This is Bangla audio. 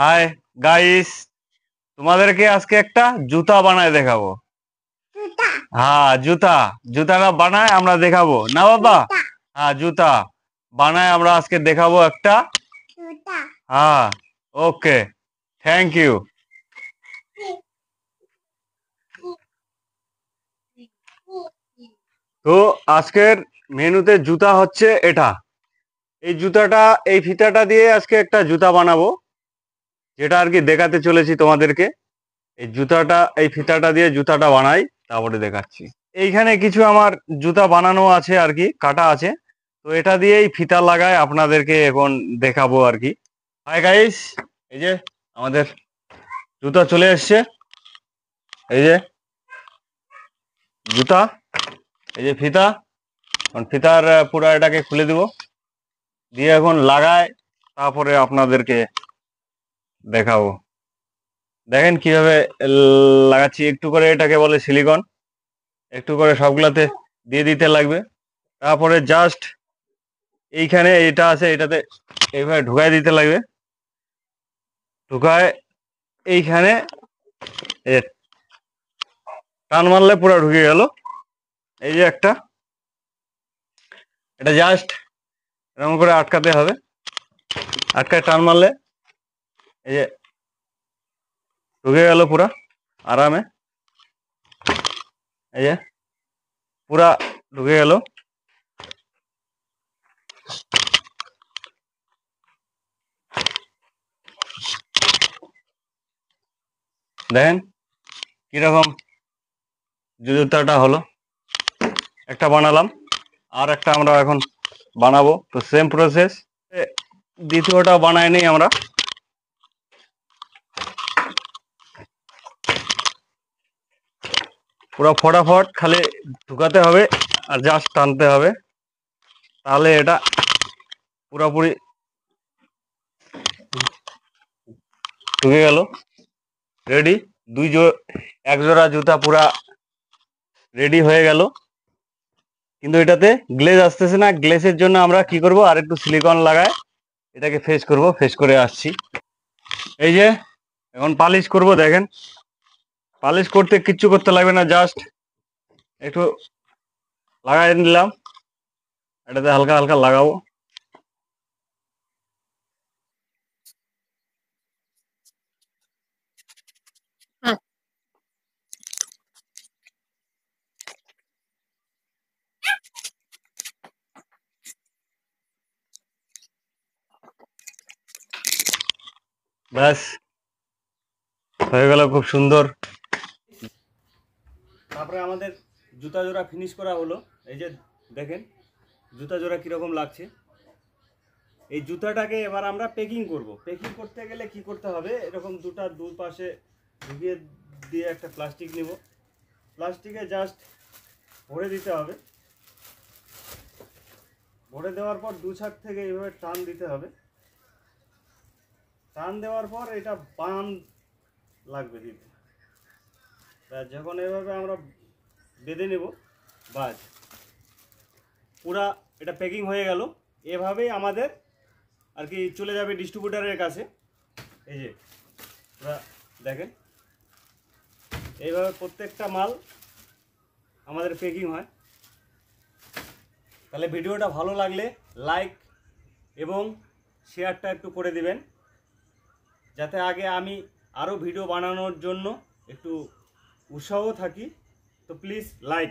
হাই গাইস, তোমাদেরকে আজকে একটা জুতা বানায় দেখাবো। হ্যাঁ, জুতা জুতাটা বানায় আমরা দেখাবো না বাবা। হ্যাঁ, জুতা বানায় আমরা আজকে দেখাবো একটা। হ্যাঁ, ওকে, থ্যাংক ইউ। তো আজকের মেনুতে জুতা হচ্ছে এটা। এই জুতাটা, এই ফিতাটা দিয়ে আজকে একটা জুতা বানাবো, যেটা আর কি দেখাতে চলেছি তোমাদেরকে। এই জুতাটা, এই ফিতাটা দিয়ে জুতাটা বানাই, তারপরে দেখাচ্ছি। এইখানে কিছু আমার জুতা বানানো আছে আর কি, কাটা আছে। তো এটা দিয়েই ফিতা লাগায় আপনাদেরকে এখন দেখাবো আর কি। হাই গাইস, এই যে আমাদের জুতা চলে এসছে। এই যে জুতা, এই যে ফিতা। ফিতার পুরো এটাকে খুলে দিব, দিয়ে এখন লাগায় তারপরে আপনাদেরকে দেখাবো। দেখেন কিভাবে লাগাচ্ছি। একটু করে এটাকে বলে সিলিকন, একটু করে সবগুলাতে দিয়ে দিতে লাগবে। তারপরে জাস্ট এইখানে এটা আছে, এটাতে এইভাবে ঢুকাই দিতে লাগবে। ঢুকায় এইখানে টান মারলে পুরো ঢুকে গেল। এই যে একটা, এটা জাস্ট এরকম করে আটকাতে হবে। আটকায় টান মারলে এই যে ঢুকে গেল পুরা আরামে। এই যে পুরা ঢুকে গেল। দেখেন কিরকম জুতাটা হলো। একটা বানালাম, আর একটা আমরা এখন বানাবো। তো সেম প্রসেস, দ্বিতীয়টা বানায় নেই আমরা। পুরো ফটাফট খালি ঢুকাতে হবে আর জাস্ট টানতে হবে, তাহলে এটা পুরোপুরি ঢুকে গেল। রেডি, এক জোড়া জুতা পুরা রেডি হয়ে গেল। কিন্তু এটাতে গ্লেজ আসতেছে না। গ্লেজের জন্য আমরা কি করব, আর একটু সিলিকন লাগায় এটাকে ফেস করব। ফেস করে আসছি। এই যে এখন পালিশ করব। দেখেন, পালিশ করতে কিচ্ছু করতে লাগবে না, জাস্ট একটু লাগাই নিলাম। এটাতে হালকা হালকা লাগাবো। ব্যাস, হয়ে গেল খুব সুন্দর। তারপরে আমাদের জুতা জোড়া ফিনিশ করা হলো। এই যে দেখেন জুতা জোড়া কিরকম লাগছে। এই জুতাটাকে এবার আমরা প্যাকিং করব। প্যাকিং করতে গেলে কি করতে হবে, এরকম দুই পাশে ঢুকিয়ে দিয়ে একটা প্লাস্টিক নিব। প্লাস্টিকে জাস্ট ভরে দিতে হবে। ভরে দেওয়ার পর দু ছাক থেকে এইভাবে টান দিতে হবে। টান দেওয়ার পর এটা বান লাগবে দিতে। যখন এভাবে আমরা বেঁধে নেব, বাস পুরা এটা প্যাকিং হয়ে গেল। এভাবেই আমাদের আর কি চলে যাবে ডিস্ট্রিবিউটারের কাছে। এই যে পুরা দেখেন, এইভাবে প্রত্যেকটা মাল আমাদের প্যাকিং হয়। তাহলে ভিডিওটা ভালো লাগলে লাইক এবং শেয়ারটা একটু করে দিবেন, যাতে আগে আমি আরও ভিডিও বানানোর জন্য একটু উৎসাহ থাকি। তো প্লিজ লাইক।